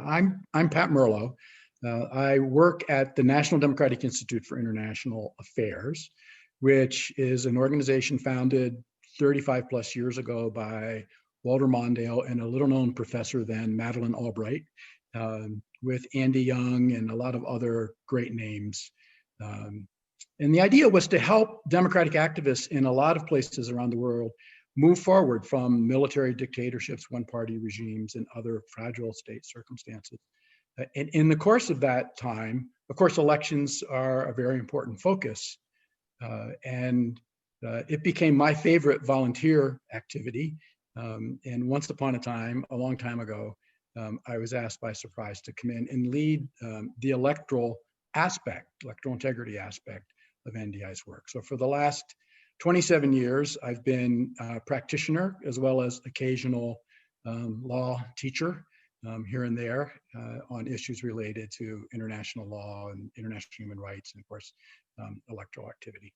I'm Pat Merloe. I work at the National Democratic Institute for International Affairs, which is an organization founded 35 plus years ago by Walter Mondale and a little known professor then, Madeleine Albright, with Andy Young and a lot of other great names. And the idea was to help democratic activists in a lot of places around the world move forward from military dictatorships, one-party regimes, and other fragile state circumstances. And in the course of that time, of course, elections are a very important focus. It became my favorite volunteer activity. And once upon a time, a long time ago, I was asked by surprise to come in and lead the electoral integrity aspect of NDI's work. So for the last 27 years, I've been a practitioner as well as occasional law teacher here and there on issues related to international law and international human rights, and of course, electoral activity.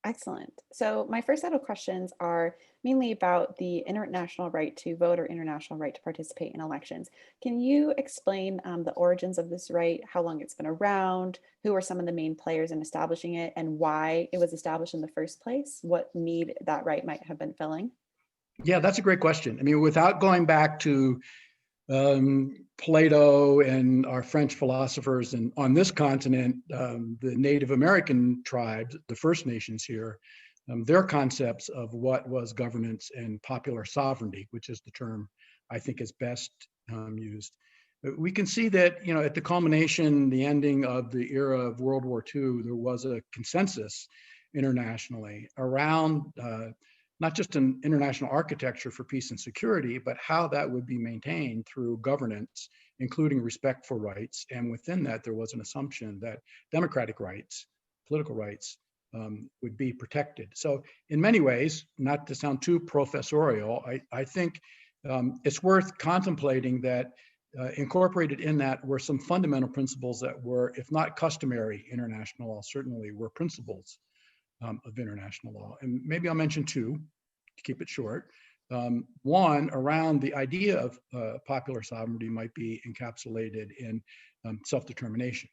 Excellent. So my first set of questions are mainly about the international right to vote or international right to participate in elections. Can you explain the origins of this right, how long it's been around, who are some of the main players in establishing it, and why it was established in the first place, what need that right might have been filling? Yeah, that's a great question. I mean, without going back to Plato and our French philosophers, and on this continent, the Native American tribes, the First Nations here, their concepts of what was governance and popular sovereignty, which is the term I think is best used. We can see that, at the culmination, the ending of the era of World War II, there was a consensus internationally around not just an international architecture for peace and security, but how that would be maintained through governance, including respect for rights. And within that, there was an assumption that democratic rights, political rights, would be protected. So in many ways, not to sound too professorial, I think it's worth contemplating that incorporated in that were some fundamental principles that were, if not customary international law, certainly were principles of international law. And maybe I'll mention two to keep it short. One, around the idea of popular sovereignty might be encapsulated in self-determination.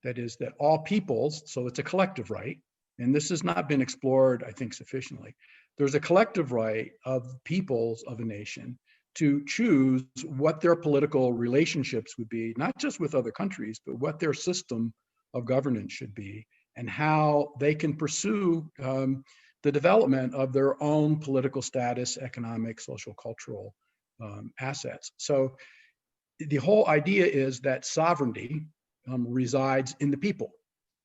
That is, that all peoples, so it's a collective right, and this has not been explored, I think, sufficiently. There's a collective right of peoples of a nation to choose what their political relationships would be, not just with other countries, but what their system of governance should be, and how they can pursue the development of their own political status, economic, social, cultural assets. So the whole idea is that sovereignty resides in the people,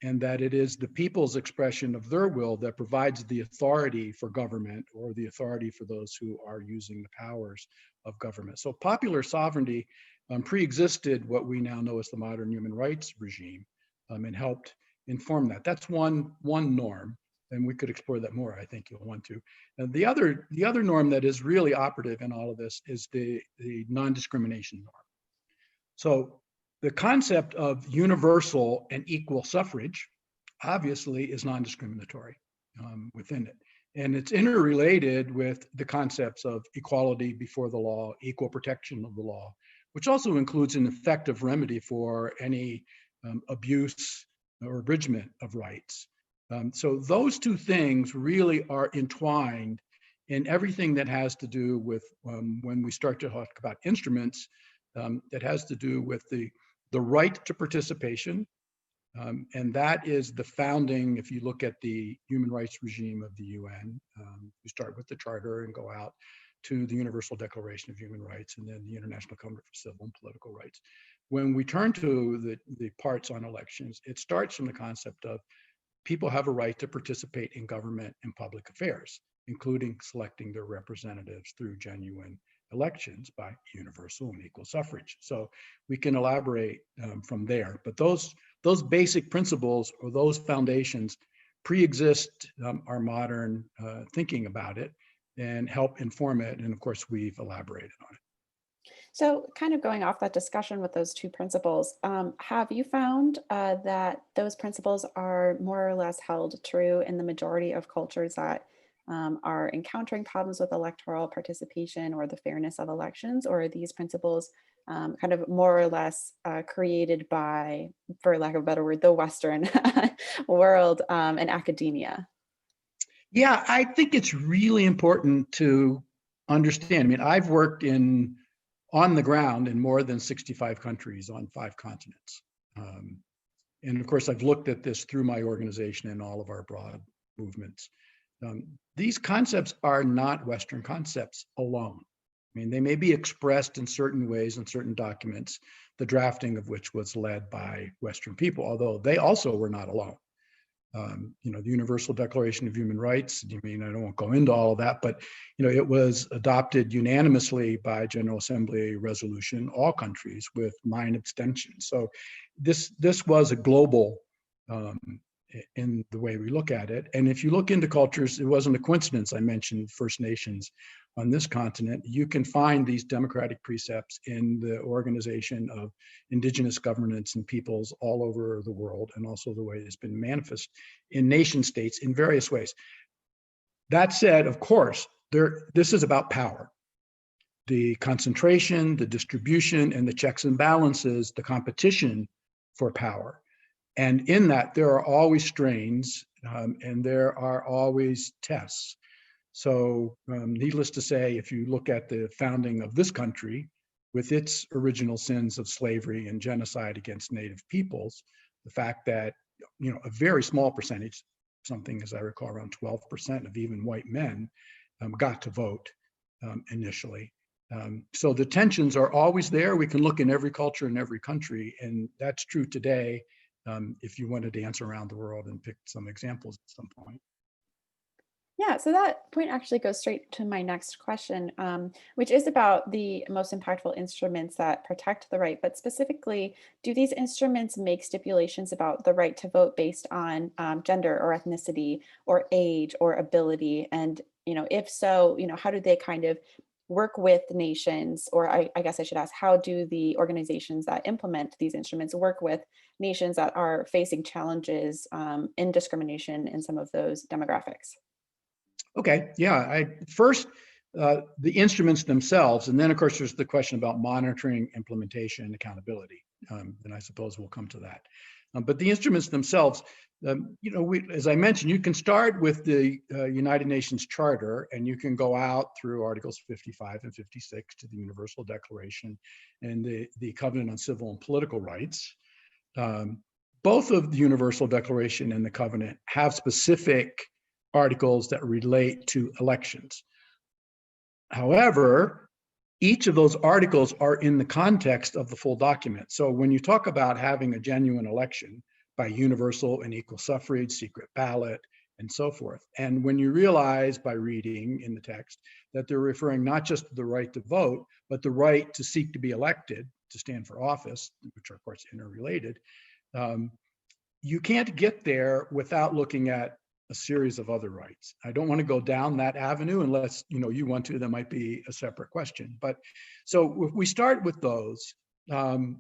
and that it is the people's expression of their will that provides the authority for government, or the authority for those who are using the powers of government. So popular sovereignty pre-existed what we now know as the modern human rights regime, and helped inform that. That's one norm, and we could explore that more, I think you'll want to. And the other norm that is really operative in all of this is the non-discrimination norm. So the concept of universal and equal suffrage obviously is non-discriminatory within it. And it's interrelated with the concepts of equality before the law, equal protection of the law, which also includes an effective remedy for any abuse or abridgment of rights. So those two things really are entwined in everything that has to do with when we start to talk about instruments, that has to do with the right to participation. And that is the founding, if you look at the human rights regime of the UN, you start with the Charter and go out to the Universal Declaration of Human Rights, and then the International Covenant for Civil and Political Rights. When we turn to the parts on elections, it starts from the concept of people have a right to participate in government and public affairs, including selecting their representatives through genuine elections by universal and equal suffrage. So we can elaborate from there, but those basic principles, or those foundations, pre-exist our modern thinking about it and help inform it. And of course, we've elaborated on it. So kind of going off that discussion with those two principles, have you found that those principles are more or less held true in the majority of cultures that are encountering problems with electoral participation or the fairness of elections, or are these principles kind of more or less created by, for lack of a better word, the Western world and academia? Yeah, I think it's really important to understand. I mean, I've worked on the ground in more than 65 countries on 5 continents. Um, and of course, I've looked at this through my organization and all of our broad movements. These concepts are not Western concepts alone. I mean, they may be expressed in certain ways in certain documents, the drafting of which was led by Western people, although they also were not alone. The Universal Declaration of Human Rights. I mean, I don't want to go into all of that, but it was adopted unanimously by General Assembly resolution, all countries, with 9 abstentions. So this was a global um, in the way we look at it. And if you look into cultures, it wasn't a coincidence I mentioned First Nations on this continent. You can find these democratic precepts in the organization of indigenous governance and peoples all over the world, and also the way it's been manifest in nation states in various ways. That said, of course, this is about power. The concentration, the distribution, and the checks and balances, the competition for power. And in that, there are always strains and there are always tests. So needless to say, if you look at the founding of this country with its original sins of slavery and genocide against Native peoples, the fact that a very small percentage, something as I recall around 12% of even white men got to vote initially. So the tensions are always there. We can look in every culture in every country, and that's true today. If you wanted to answer around the world and pick some examples at some point. Yeah, so that point actually goes straight to my next question, which is about the most impactful instruments that protect the right. But specifically, do these instruments make stipulations about the right to vote based on gender or ethnicity or age or ability? And if so, how do they kind of work with nations? Or I guess I should ask, how do the organizations that implement these instruments work with nations that are facing challenges in discrimination in some of those demographics? Okay, yeah. First, the instruments themselves, and then of course there's the question about monitoring, implementation, and accountability. And I suppose we'll come to that. But the instruments themselves, as I mentioned, you can start with the United Nations Charter, and you can go out through Articles 55 and 56 to the Universal Declaration and the Covenant on Civil and Political Rights. Both of the Universal Declaration and the Covenant have specific articles that relate to elections. However, each of those articles are in the context of the full document. So when you talk about having a genuine election by universal and equal suffrage, secret ballot, and so forth, and when you realize by reading in the text that they're referring not just to the right to vote, but the right to seek to be elected, to stand for office, which are of course interrelated, you can't get there without looking at a series of other rights. I don't want to go down that avenue unless you want to. That might be a separate question. But so if we start with those, the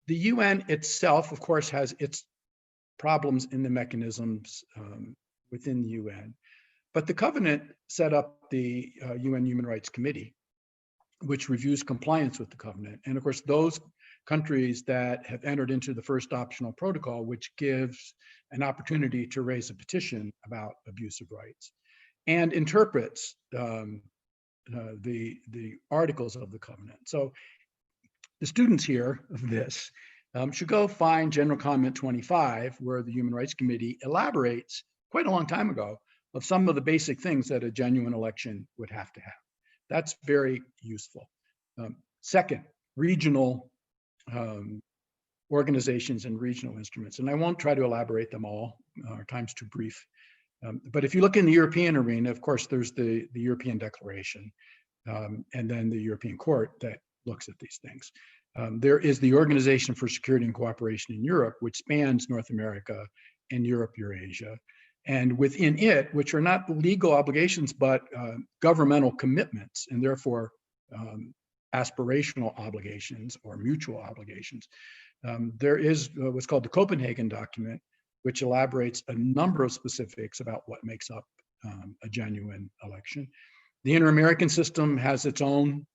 UN itself, of course, has its problems in the mechanisms within the UN. But the Covenant set up the UN Human Rights Committee, which reviews compliance with the Covenant. And of course, those countries that have entered into the first optional protocol, which gives an opportunity to raise a petition about abuse of rights, and interprets the articles of the Covenant. So the students here of this should go find General Comment 25, where the Human Rights Committee elaborates quite a long time ago of some of the basic things that a genuine election would have to have. That's very useful. Second, regional organizations and regional instruments. And I won't try to elaborate them all, our time's too brief. But if you look in the European arena, of course, there's the European Declaration, and then the European Court that looks at these things. There is the Organization for Security and Cooperation in Europe, which spans North America and Europe, Eurasia. And within it, which are not legal obligations, but governmental commitments, and therefore aspirational obligations or mutual obligations. There is what's called the Copenhagen document, which elaborates a number of specifics about what makes up a genuine election. The Inter-American system has its own,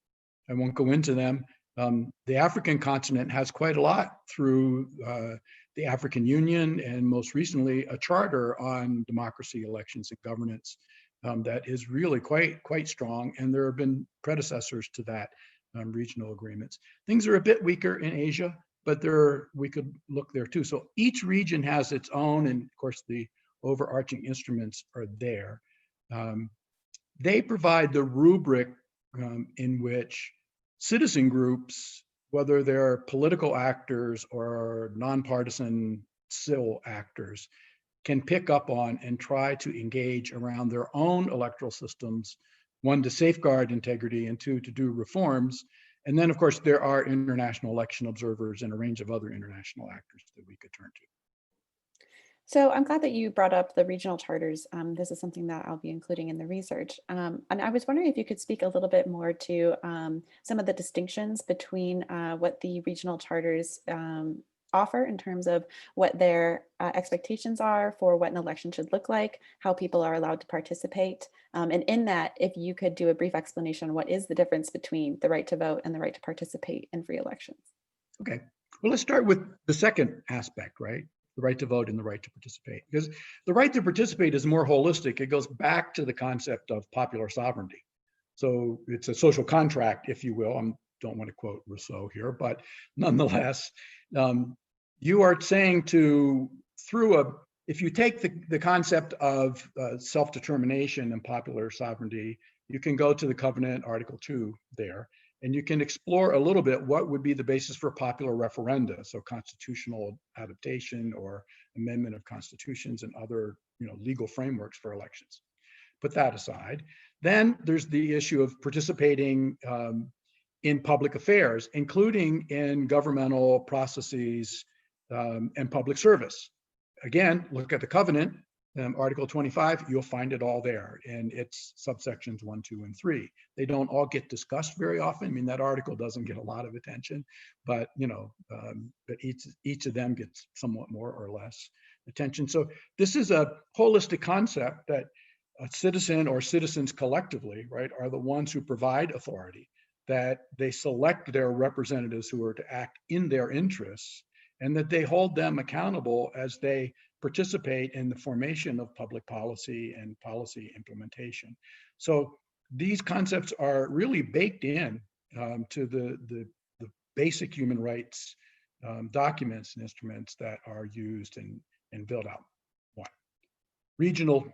I won't go into them, The African continent has quite a lot through the African Union, and most recently a charter on democracy, elections, and governance that is really quite strong. And there have been predecessors to that, regional agreements. Things are a bit weaker in Asia, but we could look there too. So each region has its own, and of course the overarching instruments are there. They provide the rubric in which citizen groups, whether they're political actors or nonpartisan civil actors, can pick up on and try to engage around their own electoral systems, one, to safeguard integrity, and two, to do reforms. And then, of course, there are international election observers and a range of other international actors that we could turn to. So I'm glad that you brought up the regional charters. This is something that I'll be including in the research. And I was wondering if you could speak a little bit more to some of the distinctions between what the regional charters offer in terms of what their expectations are for what an election should look like, how people are allowed to participate. And in that, if you could do a brief explanation, what is the difference between the right to vote and the right to participate in free elections? Okay, well, let's start with the second aspect, right? The right to vote and the right to participate. Because the right to participate is more holistic. It goes back to the concept of popular sovereignty. So it's a social contract, if you will. I don't want to quote Rousseau here, but nonetheless, you are saying if you take the concept of self-determination and popular sovereignty, you can go to the Covenant, Article 2 there, and you can explore a little bit what would be the basis for popular referenda, so constitutional adaptation or amendment of constitutions and other legal frameworks for elections. Put that aside. Then there's the issue of participating in public affairs, including in governmental processes and public service. Again, look at the Covenant, Article 25, you'll find it all there, and it's subsections 1, 2, and 3. They don't all get discussed very often. I mean, that article doesn't get a lot of attention, but but each of them gets somewhat more or less attention. So this is a holistic concept that a citizen or citizens collectively, right, are the ones who provide authority, that they select their representatives who are to act in their interests, and that they hold them accountable as they participate in the formation of public policy and policy implementation. So these concepts are really baked in to the basic human rights documents and instruments that are used and built out. One, regional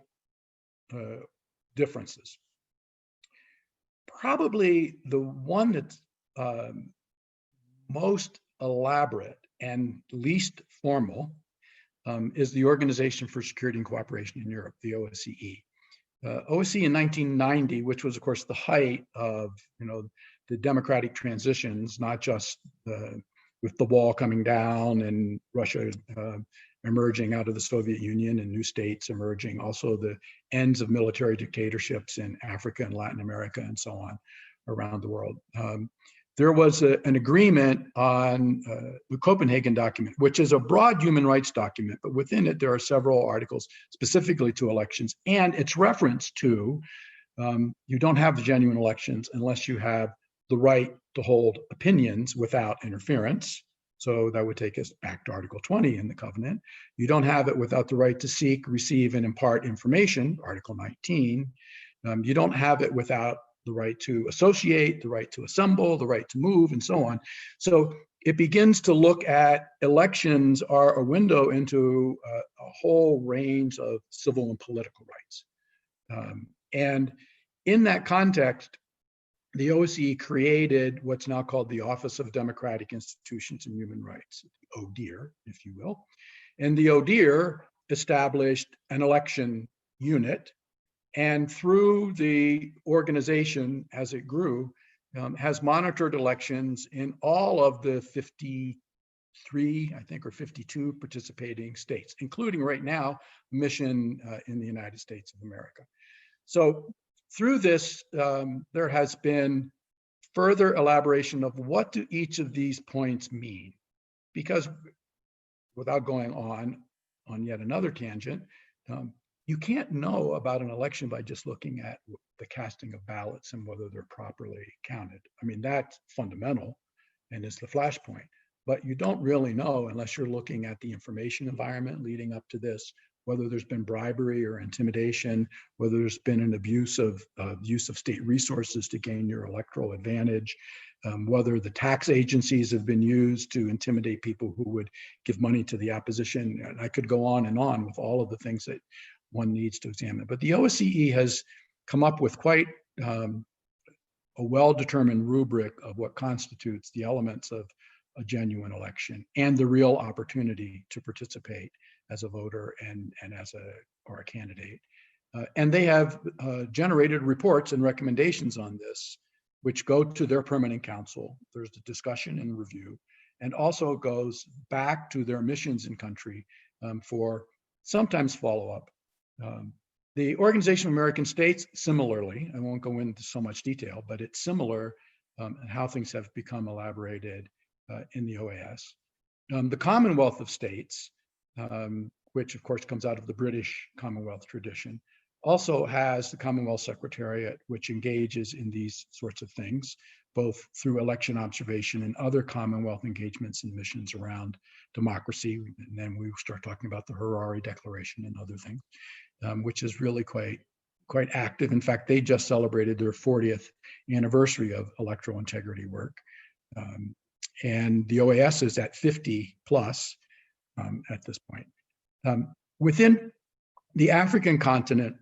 differences. Probably the one that's most elaborate and least formal is the Organization for Security and Cooperation in Europe, the OSCE. OSCE in 1990, which was, of course, the height of the democratic transitions, not just with the wall coming down and Russia emerging out of the Soviet Union and new states emerging, also the ends of military dictatorships in Africa and Latin America and so on around the world. There was an agreement on the Copenhagen document, which is a broad human rights document, but within it there are several articles specifically to elections, and it's reference to you don't have genuine elections unless you have the right to hold opinions without interference. So that would take us back to Article 20 in the Covenant. You don't have it without the right to seek, receive, and impart information, Article 19. You don't have it without the right to associate, the right to assemble, the right to move, and so on. So it begins to look at elections are a window into a whole range of civil and political rights. And in that context, the OSCE created what's now called the Office of Democratic Institutions and Human Rights, ODIHR, if you will. And the ODIHR established an election unit, and through the organization, as it grew, has monitored elections in all of the 53, I think, or 52 participating states, including right now, a mission in the United States of America. So through this, there has been further elaboration of what do each of these points mean, because without going on yet another tangent, you can't know about an election by just looking at the casting of ballots and whether they're properly counted. I mean, that's fundamental. and is the flashpoint. But you don't really know unless you're looking at the information environment leading up to this, whether there's been bribery or intimidation, whether there's been an abuse of use of state resources to gain your electoral advantage, whether the tax agencies have been used to intimidate people who would give money to the opposition. And I could go on and on with all of the things that one needs to examine. But the OSCE has come up with quite a well-determined rubric of what constitutes the elements of a genuine election and the real opportunity to participate as a voter and as a candidate. And they have generated reports and recommendations on this, which go to their permanent council. There's the discussion and review, and also goes back to their missions in country for sometimes follow-up. The Organization of American States, similarly, I won't go into so much detail, but it's similar in how things have become elaborated in the OAS. The Commonwealth of States, which of course comes out of the British Commonwealth tradition, also has the Commonwealth Secretariat, which engages in these sorts of things, both through election observation and other Commonwealth engagements and missions around democracy. And then we start talking about the Harare Declaration and other things, which is really quite active. In fact, they just celebrated their 40th anniversary of electoral integrity work. And the OAS is at 50 plus at this point. Within the African continent,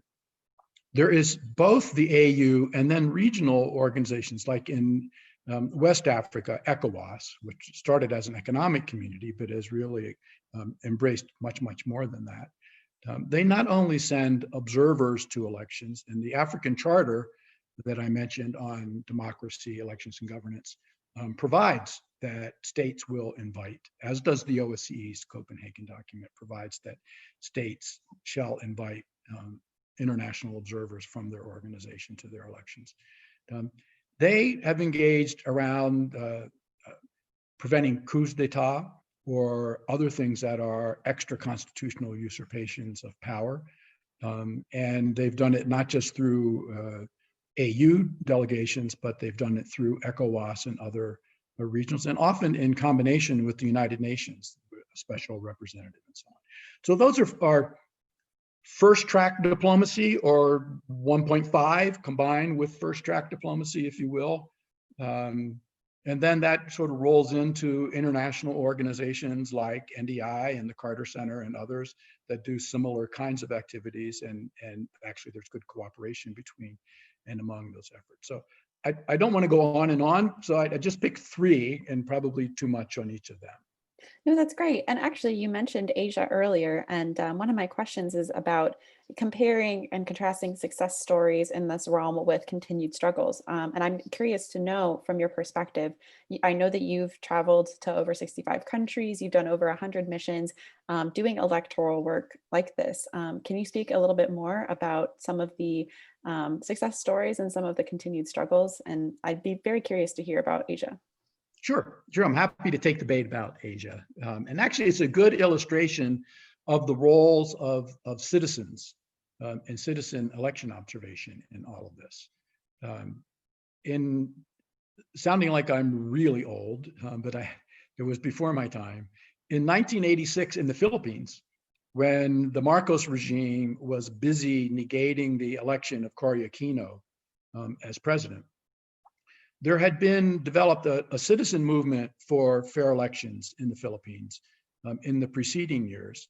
there is both the AU and then regional organizations, like in West Africa, ECOWAS, which started as an economic community, but has really embraced much, much more than that. They not only send observers to elections, and the African Charter that I mentioned on democracy, elections, and governance provides that states will invite, as does the OSCE's Copenhagen document, provides that states shall invite international observers from their organization to their elections. They have engaged around preventing coups d'etat or other things that are extra constitutional usurpations of power. And they've done it not just through AU delegations, but they've done it through ECOWAS and other regions, and often in combination with the United Nations, a special representative and so on. So those are first track diplomacy, or 1.5 combined with first track diplomacy, if you will. And then that sort of rolls into international organizations like NDI and the Carter Center and others that do similar kinds of activities. And actually there's good cooperation between and among those efforts. So I don't want to go on and on. So I just picked 3 and probably too much on each of them. No, that's great. And actually, you mentioned Asia earlier, and one of my questions is about comparing and contrasting success stories in this realm with continued struggles. And I'm curious to know from your perspective, I know that you've traveled to over 65 countries, you've done over 100 missions doing electoral work like this. Can you speak a little bit more about some of the success stories and some of the continued struggles? And I'd be very curious to hear about Asia. Sure. I'm happy to take the bait about Asia. And actually, it's a good illustration of the roles of citizens and citizen election observation in all of this. In sounding like I'm really old, but it was before my time. In 1986 in the Philippines, when the Marcos regime was busy negating the election of Cory Aquino as president, there had been developed a citizen movement for fair elections in the Philippines in the preceding years,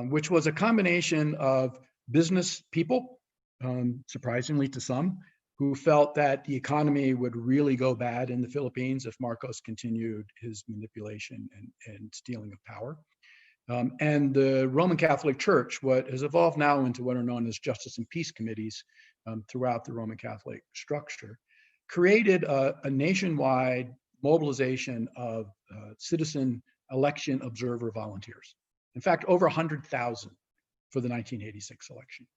which was a combination of business people, surprisingly to some, who felt that the economy would really go bad in the Philippines if Marcos continued his manipulation and stealing of power. And the Roman Catholic Church, what has evolved now into what are known as justice and peace committees throughout the Roman Catholic structure, created a nationwide mobilization of citizen election observer volunteers. In fact, over 100,000 for the 1986 election.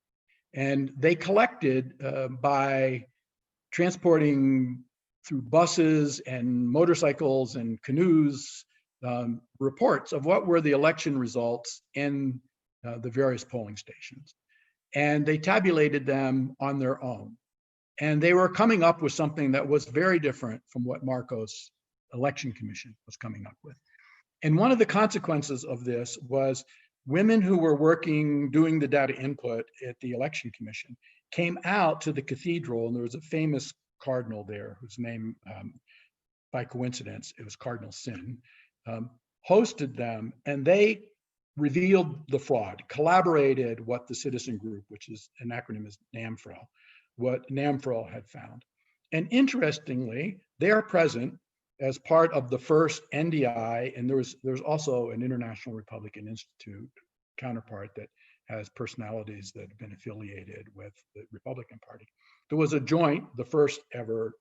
And they collected by transporting through buses and motorcycles and canoes reports of what were the election results in the various polling stations. And they tabulated them on their own. And they were coming up with something that was very different from what Marcos election commission was coming up with. And one of the consequences of this was women who were working, doing the data input at the election commission came out to the cathedral, and there was a famous cardinal there whose name, by coincidence, it was Cardinal Sin, hosted them, and they revealed the fraud, collaborated what the citizen group, which is an acronym is NAMFREL, what NAMFREL had found. And interestingly, they are present as part of the first NDI, and there's also an International Republican Institute counterpart that has personalities that have been affiliated with the Republican Party. There was a joint, the first ever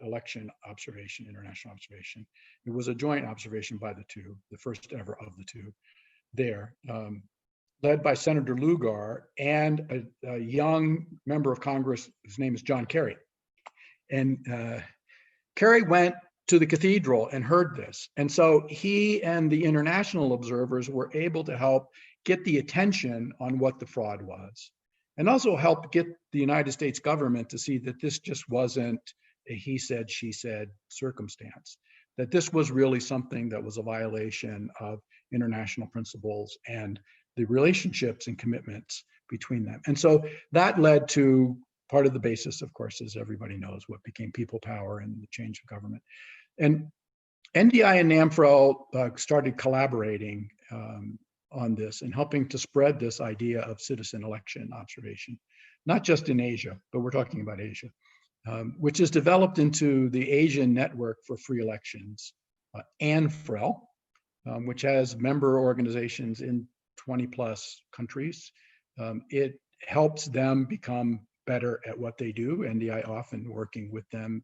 election observation, international observation. It was a joint observation by the two, the first ever of the two there, led by Senator Lugar and a young member of Congress, whose name is John Kerry. And Kerry went to the cathedral and heard this. And so he and the international observers were able to help get the attention on what the fraud was, and also help get the United States government to see that this just wasn't a he said, she said circumstance, that this was really something that was a violation of international principles and the relationships and commitments between them. And so that led to part of the basis, of course, as everybody knows, what became people power and the change of government. And NDI and NAMFREL started collaborating on this and helping to spread this idea of citizen election observation, not just in Asia, but we're talking about Asia, which is developed into the Asian Network for Free Elections, ANFREL, which has member organizations in 20 plus countries. It helps them become better at what they do, NDI often working with them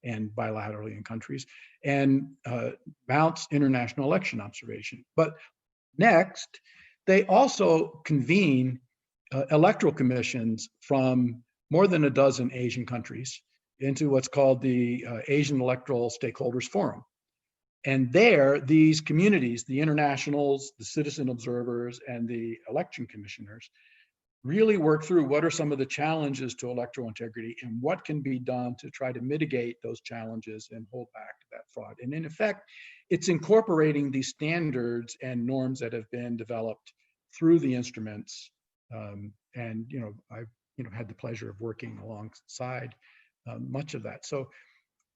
and bilaterally in countries, and mounts international election observation. But next, they also convene electoral commissions from more than a dozen Asian countries into what's called the Asian Electoral Stakeholders Forum. And there, these communities, the internationals, the citizen observers, and the election commissioners really work through what are some of the challenges to electoral integrity and what can be done to try to mitigate those challenges and hold back that fraud. And in effect, it's incorporating these standards and norms that have been developed through the instruments. And I've had the pleasure of working alongside much of that. So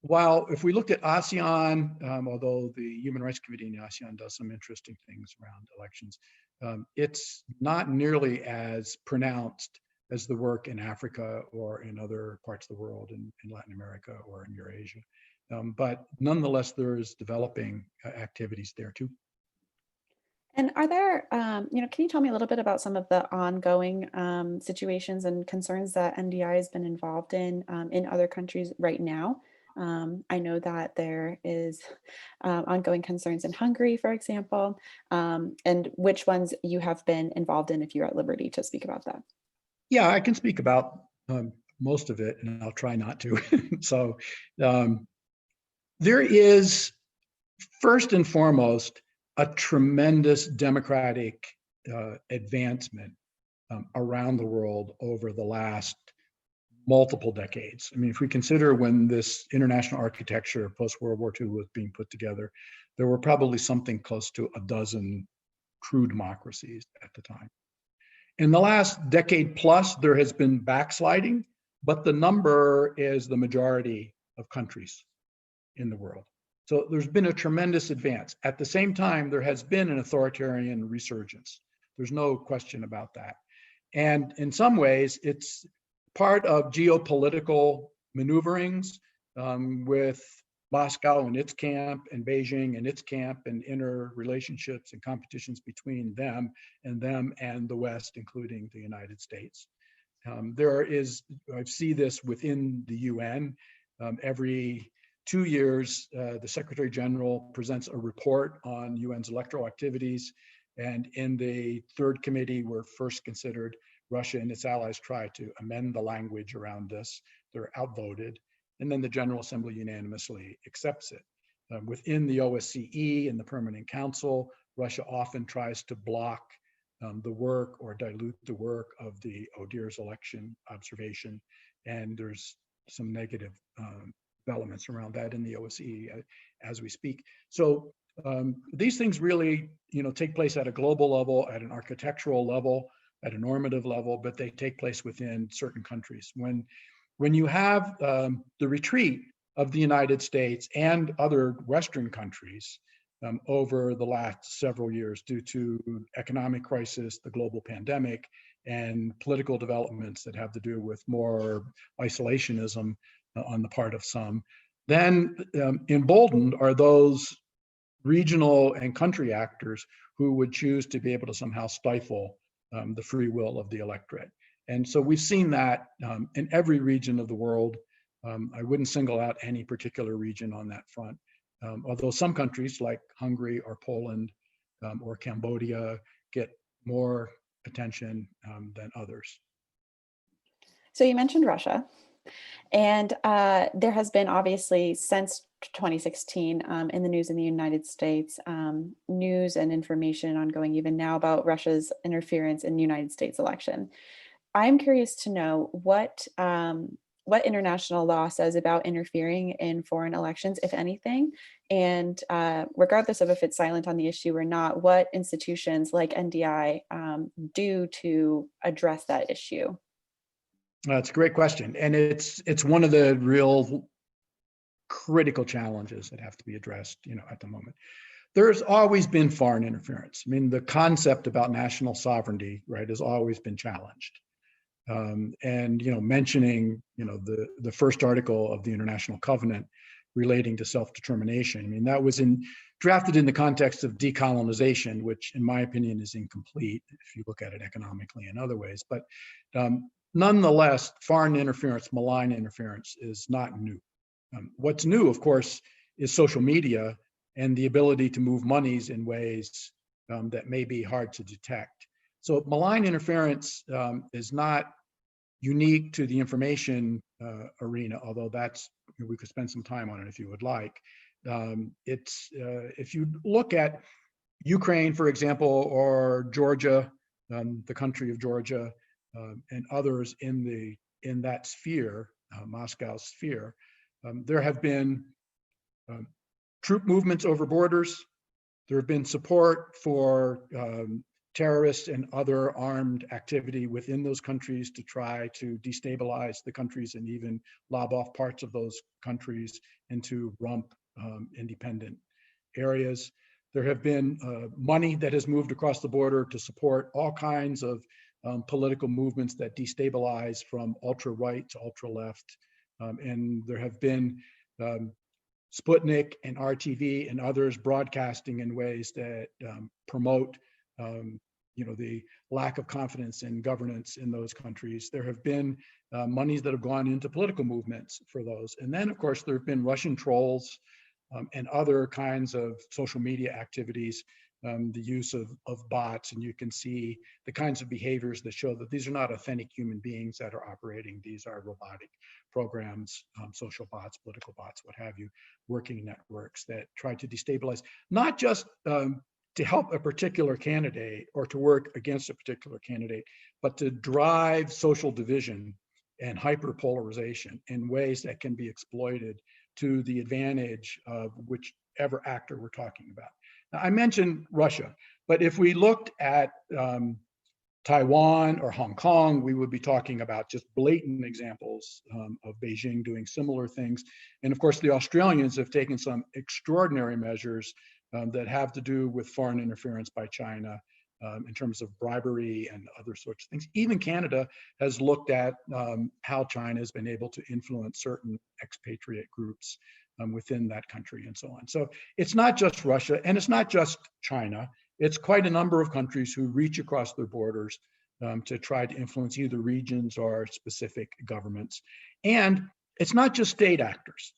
while if we look at ASEAN, although the Human Rights Committee in ASEAN does some interesting things around elections, it's not nearly as pronounced as the work in Africa or in other parts of the world, in Latin America or in Eurasia. But nonetheless, there is developing activities there too. And are there, can you tell me a little bit about some of the ongoing situations and concerns that NDI has been involved in other countries right now? I know that there is ongoing concerns in Hungary, for example, and which ones you have been involved in, if you're at liberty to speak about that. Yeah, I can speak about most of it, and I'll try not to. So there is, first and foremost, a tremendous democratic advancement around the world over the last multiple decades. I mean, if we consider when this international architecture post-World War II was being put together, there were probably something close to a dozen true democracies at the time. In the last decade plus, there has been backsliding, but the number is the majority of countries in the world. So there's been a tremendous advance. At the same time, there has been an authoritarian resurgence. There's no question about that. And in some ways, it's part of geopolitical maneuverings with Moscow and its camp and Beijing and its camp, and interrelationships and competitions between them and the West, including the United States. I see this within the UN. Every 2 years, the Secretary General presents a report on UN's electoral activities. And in the third committee were first considered, Russia and its allies try to amend the language around this. They're outvoted. And then the General Assembly unanimously accepts it. Within the OSCE and the Permanent Council, Russia often tries to block the work or dilute the work of the ODIHR's election observation. And there's some negative developments around that in the OSCE as we speak. So these things really, take place at a global level, at an architectural level, at a normative level, but they take place within certain countries. When you have the retreat of the United States and other Western countries over the last several years due to economic crisis, the global pandemic, and political developments that have to do with more isolationism on the part of some, then emboldened are those regional and country actors who would choose to be able to somehow stifle the free will of the electorate. And so we've seen that in every region of the world. I wouldn't single out any particular region on that front, although some countries like Hungary or Poland or Cambodia get more attention than others. So you mentioned Russia, and there has been obviously since 2016 in the news in the United States, news and information ongoing even now about Russia's interference in the United States election. I'm curious to know what international law says about interfering in foreign elections, if anything, and regardless of if it's silent on the issue or not, what institutions like NDI do to address that issue. That's a great question, and it's one of the real critical challenges that have to be addressed, at the moment. There's always been foreign interference. I mean, the concept about national sovereignty, right, has always been challenged. And mentioning the first article of the International Covenant relating to self-determination. I mean, that was drafted in the context of decolonization, which in my opinion is incomplete if you look at it economically and other ways. But nonetheless, foreign interference, malign interference is not new. What's new, of course, is social media and the ability to move monies in ways that may be hard to detect. So malign interference is not unique to the information arena, although we could spend some time on it if you would like. It's if you look at Ukraine, for example, or Georgia, the country of Georgia, and others in that sphere, Moscow's sphere, there have been troop movements over borders. There have been support for terrorists and other armed activity within those countries to try to destabilize the countries and even lob off parts of those countries into rump independent areas. There have been money that has moved across the border to support all kinds of political movements that destabilize from ultra-right to ultra-left. And there have been Sputnik and RTV and others broadcasting in ways that promote the lack of confidence in governance in those countries. There have been monies that have gone into political movements for those. And then, of course, there have been Russian trolls and other kinds of social media activities, the use of bots, and you can see the kinds of behaviors that show that these are not authentic human beings that are operating. These are robotic programs, social bots, political bots, what have you, working networks that try to destabilize, not just to help a particular candidate or to work against a particular candidate, but to drive social division and hyperpolarization in ways that can be exploited to the advantage of whichever actor we're talking about. Now, I mentioned Russia, but if we looked at Taiwan or Hong Kong, we would be talking about just blatant examples of Beijing doing similar things. And of course, the Australians have taken some extraordinary measures that have to do with foreign interference by China in terms of bribery and other sorts of things. Even Canada has looked at how China has been able to influence certain expatriate groups within that country and so on. So it's not just Russia and it's not just China. It's quite a number of countries who reach across their borders to try to influence either regions or specific governments. And it's not just state actors.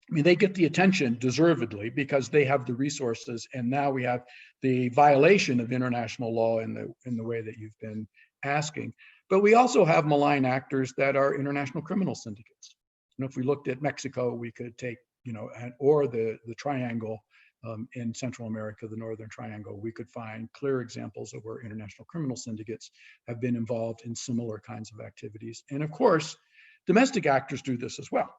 I mean, they get the attention deservedly because they have the resources, and now we have the violation of international law in the way that you've been asking. But we also have malign actors that are international criminal syndicates. If we looked at Mexico, we could take, or the triangle in Central America, the Northern Triangle, we could find clear examples of where international criminal syndicates have been involved in similar kinds of activities. And of course, domestic actors do this as well.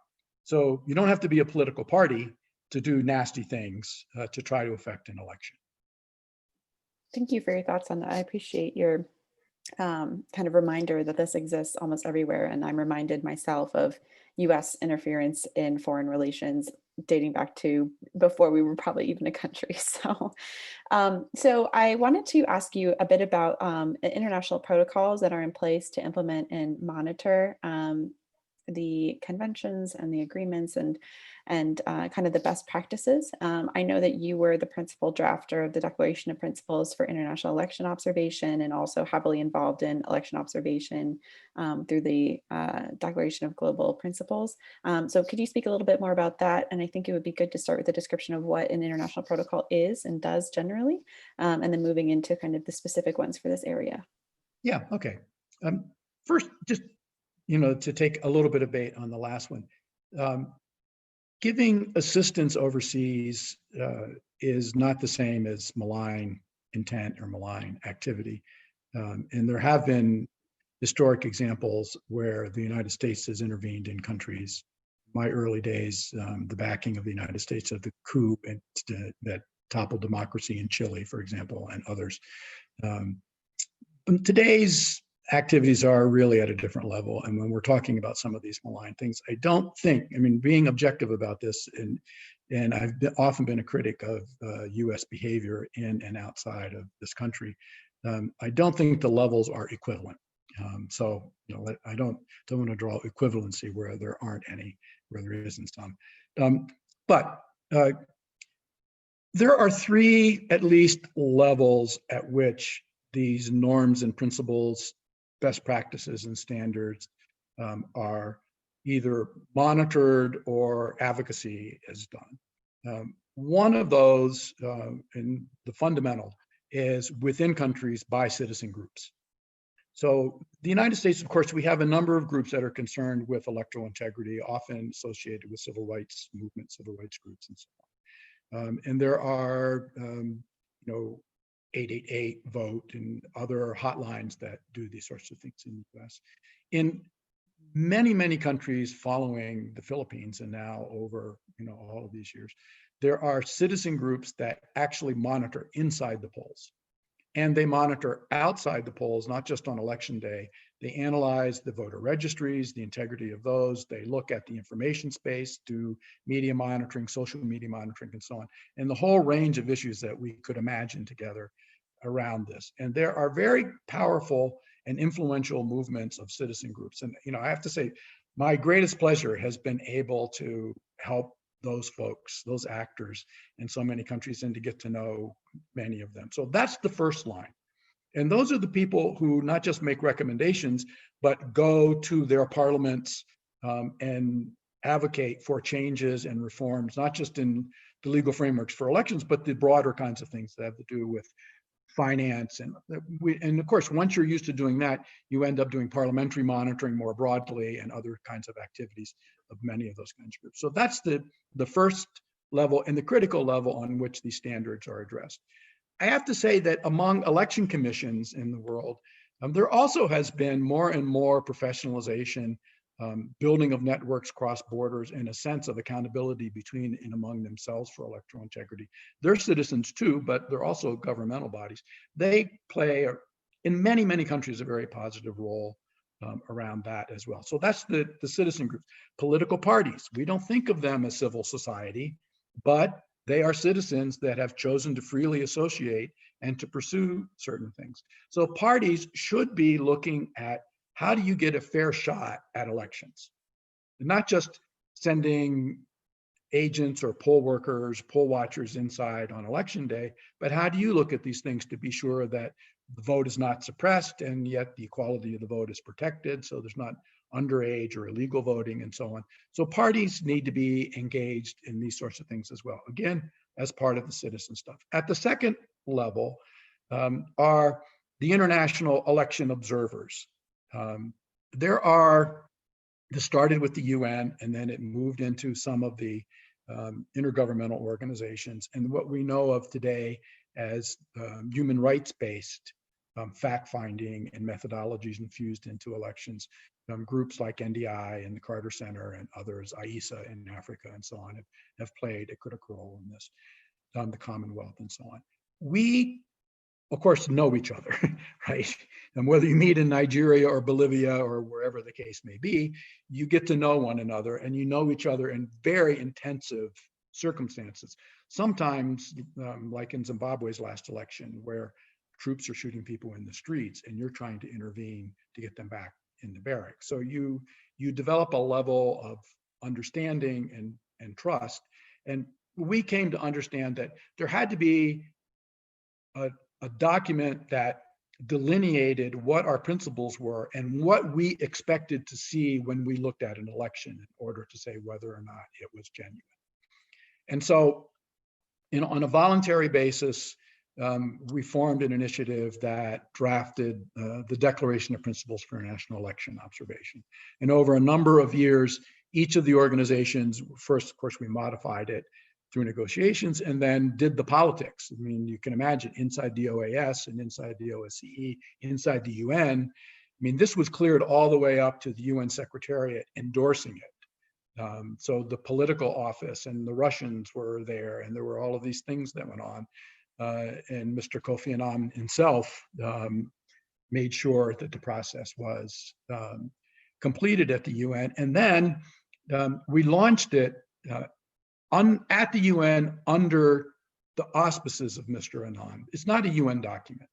So you don't have to be a political party to do nasty things to try to affect an election. Thank you for your thoughts on that. I appreciate your kind of reminder that this exists almost everywhere. And I'm reminded myself of US interference in foreign relations dating back to before we were probably even a country. So I wanted to ask you a bit about international protocols that are in place to implement and monitor the conventions and the agreements and kind of the best practices. I know that you were the principal drafter of the Declaration of Principles for International Election Observation and also heavily involved in election observation through the Declaration of Global Principles. So could you speak a little bit more about that? And I think it would be good to start with a description of what an international protocol is and does generally, and then moving into kind of the specific ones for this area. Yeah, okay. First, just to take a little bit of bait on the last one. Giving assistance overseas is not the same as malign intent or malign activity. And there have been historic examples where the United States has intervened in countries. My early days, the backing of the United States of the coup that toppled democracy in Chile, for example, and others. Today's activities are really at a different level. And when we're talking about some of these malign things, I don't think, being objective about this, and I've often been a critic of US behavior in and outside of this country, I don't think the levels are equivalent. So I don't want to draw equivalency where there aren't any, where there isn't some. But there are three, at least, levels at which these norms and principles, best practices and standards are either monitored or advocacy is done. One of those, and the fundamental, is within countries by citizen groups. So the United States, of course, we have a number of groups that are concerned with electoral integrity, often associated with civil rights movements, civil rights groups, and so on. And there are, 888 vote and other hotlines that do these sorts of things in the US. In many, many countries following the Philippines, and now over all of these years, there are citizen groups that actually monitor inside the polls. And they monitor outside the polls, not just on election day. They analyze the voter registries, the integrity of those. They look at the information space, do media monitoring, social media monitoring, and so on, and the whole range of issues that we could imagine together around this. And there are very powerful and influential movements of citizen groups. And I have to say, my greatest pleasure has been able to help those folks, those actors in so many countries, and to get to know many of them. So that's the first line. And those are the people who not just make recommendations, but go to their parliaments and advocate for changes and reforms, not just in the legal frameworks for elections, but the broader kinds of things that have to do with finance. And of course, once you're used to doing that, you end up doing parliamentary monitoring more broadly and other kinds of activities of many of those kinds of groups. So that's the first level and the critical level on which these standards are addressed. I have to say that among election commissions in the world, there also has been more and more professionalization, building of networks cross borders, and a sense of accountability between and among themselves for electoral integrity. They're citizens too, but they're also governmental bodies. They play, in many, many countries, a very positive role around that as well. So that's the citizen groups. Political parties, we don't think of them as civil society, but they are citizens that have chosen to freely associate and to pursue certain things. So parties should be looking at, how do you get a fair shot at elections? And not just sending agents or poll workers, poll watchers inside on election day, but how do you look at these things to be sure that the vote is not suppressed and yet the equality of the vote is protected, so there's not underage or illegal voting and so on. So parties need to be engaged in these sorts of things as well, again, as part of the citizen stuff. At the second level are the international election observers. This started with the UN, and then it moved into some of the intergovernmental organizations, and what we know of today as human rights-based fact-finding and methodologies infused into elections. Groups like NDI and the Carter Center and others, IESA in Africa and so on, have played a critical role in this, the Commonwealth and so on. We, of course, know each other, right? And whether you meet in Nigeria or Bolivia or wherever the case may be, you get to know one another, and you know each other in very intensive circumstances. Sometimes, like in Zimbabwe's last election, where troops are shooting people in the streets and you're trying to intervene to get them back in the barracks. So you develop a level of understanding and trust. And we came to understand that there had to be a document that delineated what our principles were and what we expected to see when we looked at an election in order to say whether or not it was genuine. And so, on a voluntary basis, we formed an initiative that drafted the Declaration of Principles for International Election Observation. And over a number of years, each of the organizations, first, of course, we modified it through negotiations and then did the politics. I mean, you can imagine inside the OAS and inside the OSCE, inside the UN. I mean, this was cleared all the way up to the UN Secretariat endorsing it. So the political office and the Russians were there, and there were all of these things that went on. And Mr. Kofi Annan himself made sure that the process was completed at the UN. And then we launched it at the UN under the auspices of Mr. Annan. It's not a UN document.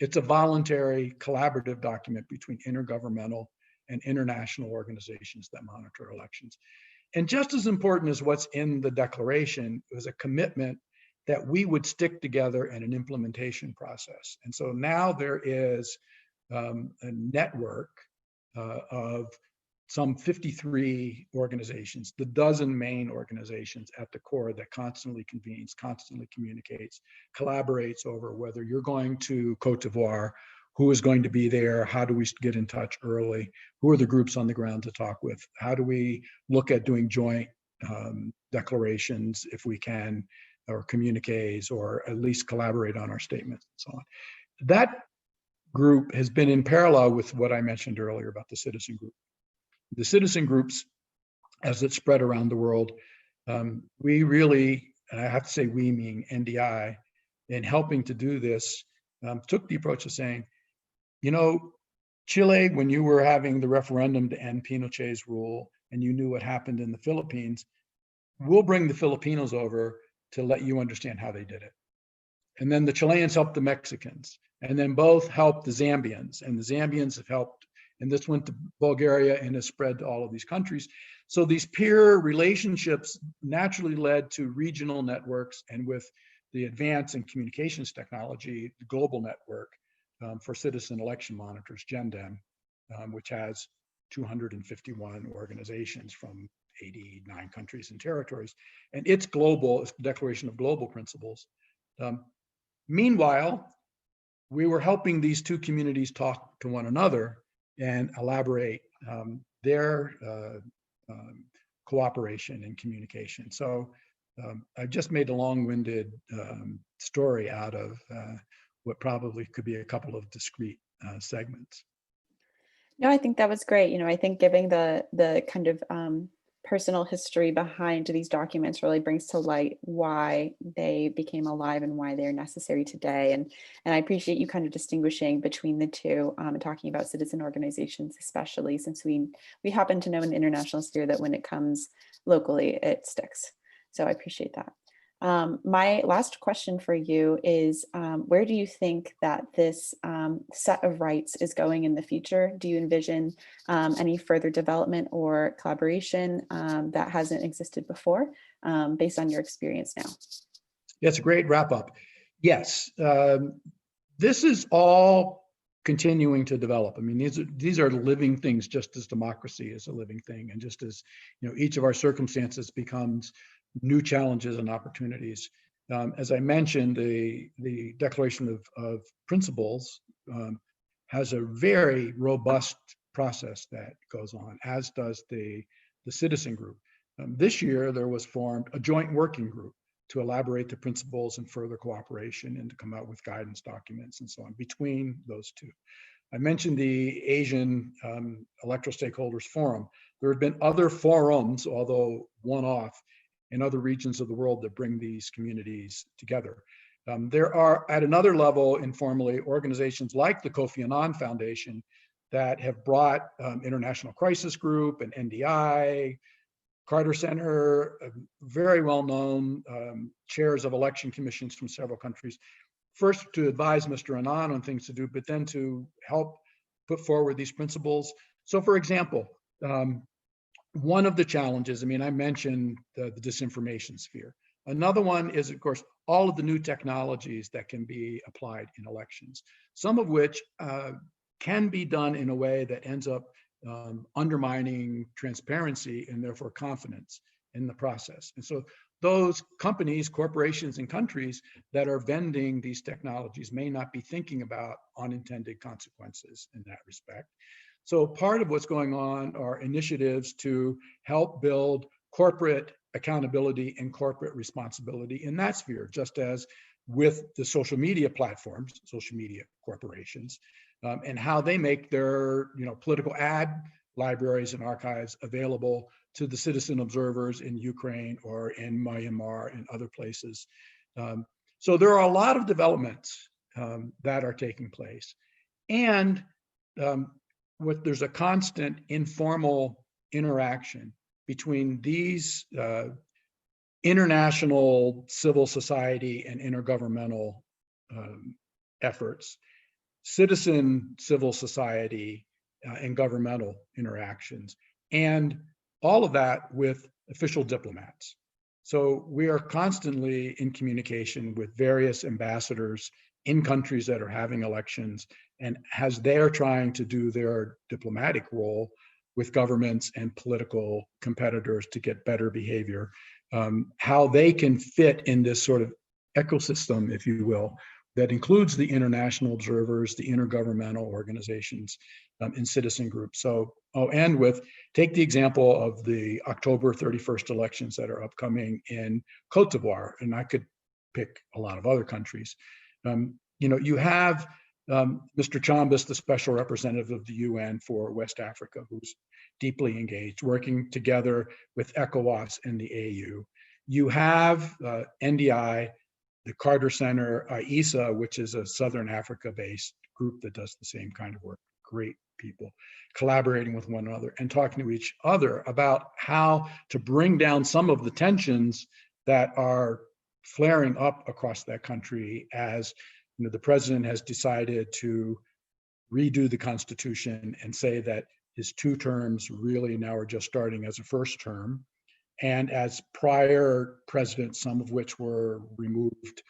It's a voluntary collaborative document between intergovernmental and international organizations that monitor elections. And just as important as what's in the declaration was a commitment that we would stick together in an implementation process. And so now there is a network of some 53 organizations, the dozen main organizations at the core that constantly convenes, constantly communicates, collaborates over whether you're going to Cote d'Ivoire, who is going to be there, how do we get in touch early, who are the groups on the ground to talk with, how do we look at doing joint declarations if we can, or communiques, or at least collaborate on our statements and so on. That group has been in parallel with what I mentioned earlier about the citizen group. The citizen groups, as it spread around the world, we really, and I have to say we mean NDI, in helping to do this, took the approach of saying, you know, Chile, when you were having the referendum to end Pinochet's rule and you knew what happened in the Philippines, we'll bring the Filipinos over to let you understand how they did it. And then the Chileans helped the Mexicans, and then both helped the Zambians, and the Zambians have helped, and this went to Bulgaria and has spread to all of these countries. So these peer relationships naturally led to regional networks, and with the advance in communications technology, the global network for citizen election monitors, GENDEM, which has 251 organizations from 89 countries and territories. And it's global, it's the Declaration of Global Principles. Meanwhile, we were helping these two communities talk to one another and elaborate their cooperation and communication. So I just made a long-winded story out of what probably could be a couple of discrete segments. No, I think that was great. You know, I think giving the kind of personal history behind these documents really brings to light why they became alive and why they're necessary today. And I appreciate you kind of distinguishing between the two and talking about citizen organizations, especially since we happen to know in the international sphere that when it comes locally, it sticks. So I appreciate that. My last question for you is, where do you think that this set of rights is going in the future? Do you envision any further development or collaboration that hasn't existed before, based on your experience now? That's a great wrap up. Yes, this is all continuing to develop. I mean, these are living things, just as democracy is a living thing, and just as, you know, each of our circumstances becomes new challenges and opportunities. As I mentioned, the Declaration of Principles has a very robust process that goes on, as does the citizen group. This year, there was formed a joint working group to elaborate the principles and further cooperation and to come out with guidance documents and so on between those two. I mentioned the Asian Electoral Stakeholders Forum. There have been other forums, although one-off, in other regions of the world that bring these communities together. There are, at another level, informally, organizations like the Kofi Annan Foundation that have brought International Crisis Group and NDI, Carter Center, very well-known chairs of election commissions from several countries, first to advise Mr. Annan on things to do, but then to help put forward these principles. So for example, one of the challenges, I mean, I mentioned the disinformation sphere. Another one is, of course, all of the new technologies that can be applied in elections, some of which can be done in a way that ends up undermining transparency and therefore confidence in the process. And so those companies, corporations, and countries that are vending these technologies may not be thinking about unintended consequences in that respect. So part of what's going on are initiatives to help build corporate accountability and corporate responsibility in that sphere, just as with the social media platforms, social media corporations, and how they make their political ad libraries and archives available to the citizen observers in Ukraine or in Myanmar and other places. So there are a lot of developments that are taking place. And there's a constant informal interaction between these international civil society and intergovernmental efforts, citizen civil society and governmental interactions, and all of that with official diplomats. So we are constantly in communication with various ambassadors in countries that are having elections, and as they're trying to do their diplomatic role with governments and political competitors to get better behavior, how they can fit in this sort of ecosystem, if you will, that includes the international observers, the intergovernmental organizations, and citizen groups. So I'll end with, take the example of the October 31st elections that are upcoming in Cote d'Ivoire, and I could pick a lot of other countries. You have Mr. Chambas, the special representative of the UN for West Africa, who's deeply engaged, working together with ECOWAS and the AU. You have NDI, the Carter Center, ISA, which is a Southern Africa-based group that does the same kind of work. Great people collaborating with one another and talking to each other about how to bring down some of the tensions that are flaring up across that country as the president has decided to redo the Constitution and say that his 2 terms really now are just starting as a first term. And as prior presidents, some of which were removed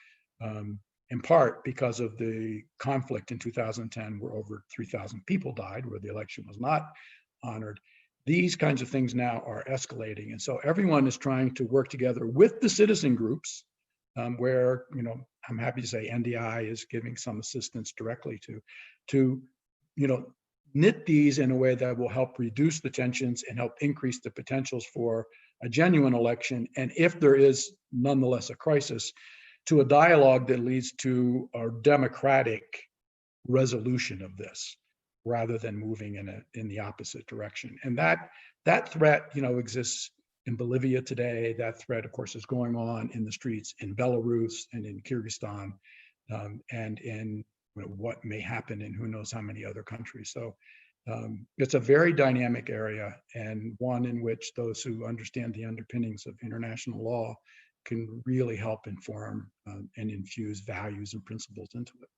in part because of the conflict in 2010, where over 3,000 people died, where the election was not honored. These kinds of things now are escalating. And so everyone is trying to work together with the citizen groups, where, I'm happy to say NDI is giving some assistance directly to knit these in a way that will help reduce the tensions and help increase the potentials for a genuine election. And if there is nonetheless a crisis, to a dialogue that leads to a democratic resolution of this, rather than moving in the opposite direction. And that threat, exists in Bolivia today. That threat, of course, is going on in the streets in Belarus and in Kyrgyzstan, and in what may happen in who knows how many other countries. So it's a very dynamic area, and one in which those who understand the underpinnings of international law can really help inform and infuse values and principles into it.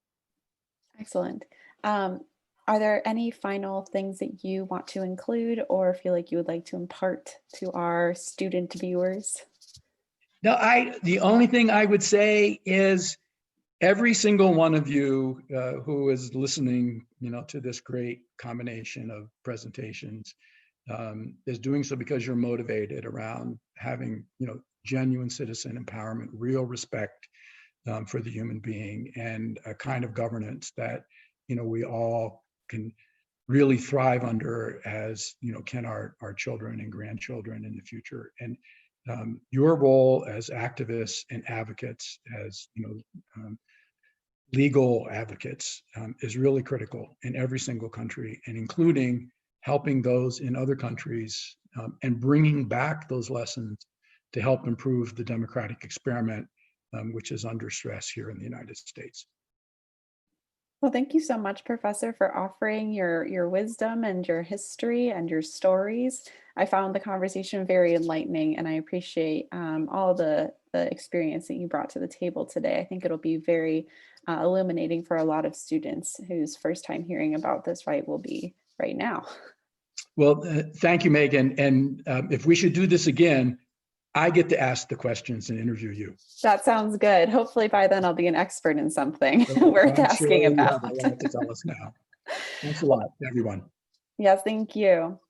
Excellent. Are there any final things that you want to include or feel like you would like to impart to our student viewers? No, the only thing I would say is every single one of you who is listening, to this great combination of presentations is doing so because you're motivated around having, genuine citizen empowerment, real respect for the human being, and a kind of governance that, we all can really thrive under, as can our children and grandchildren in the future. And your role as activists and advocates, as legal advocates, is really critical in every single country, and including helping those in other countries and bringing back those lessons to help improve the democratic experiment, which is under stress here in the United States. Well, thank you so much, Professor, for offering your wisdom and your history and your stories. I found the conversation very enlightening, and I appreciate all the experience that you brought to the table today. I think it'll be very illuminating for a lot of students whose first time hearing about this right will be right now. Well, thank you, Megan. And if we should do this again, I get to ask the questions and interview you. That sounds good. Hopefully by then I'll be an expert in something worth I'm sure asking you about. have a lot to tell us now. Thanks a lot, everyone. Yes, thank you.